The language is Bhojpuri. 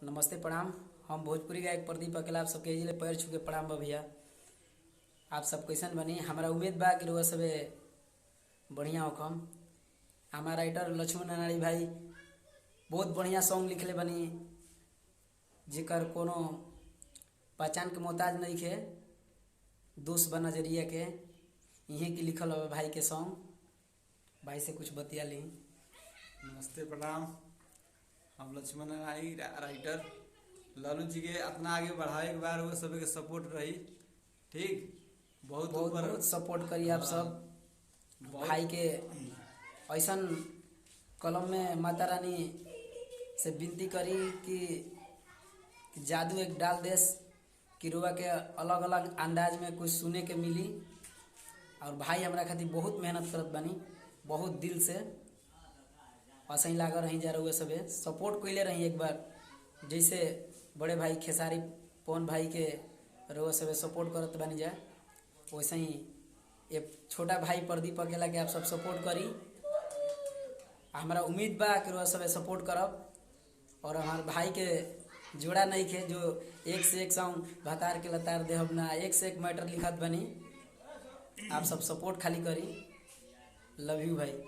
नमस्ते प्रणाम। हम भोजपुरी गायक प्रदीप अकेला आप सबके जिले पैर छू के प्रणाम बा भैया। आप सब कैसन बनी? हमारा उम्मीद बा कि रउआ सबे बढ़िया होखम। हमारा राइटर लक्ष्मण अनाड़ी भाई बहुत बढ़िया सॉन्ग लिखले बनी, जेकर कोनो पहचान के मोहताज नहीं खे, दोस्त बा नजरिया के इहे की लिखल हवे भाई के सॉन्ग। भाई से कुछ बतिया ली। नमस्ते प्रणाम। हम लक्ष्मण नाई राइटर लालू जी के अपना आगे बढ़ाए के बार वो सभी के सपोर्ट रही। ठीक, बहुत बहुत ऊपर बहुत सपोर्ट करी आप सब बहुत भाई के। ऐसन कलम में माता रानी से विनती करी कि जादू एक डाल देस कि रुआ के अलग अलग अंदाज में कुछ सुने के मिली। और भाई हमरा खातिर बहुत मेहनत करत बनी, बहुत दिल से। ऐसे ही लागल रही जा रहा सबे सपोर्ट कैले रही एक बार, जैसे बड़े भाई खेसारी पवन भाई के रउआ सबे सपोर्ट करत बनी जा, वैसे ही एक छोटा भाई प्रदीप अकेला के आप सब सपोर्ट करी। हमारा उम्मीद बा कि रउआ सबे सपोर्ट करब। और हमारे भाई के जोड़ा नहीं खे जो एक से एक सॉन्ग भतार के लतार देहब ना, एक से एक मैटर लिखत बनी। आप सब सपोर्ट खाली करी। लव यू भाई।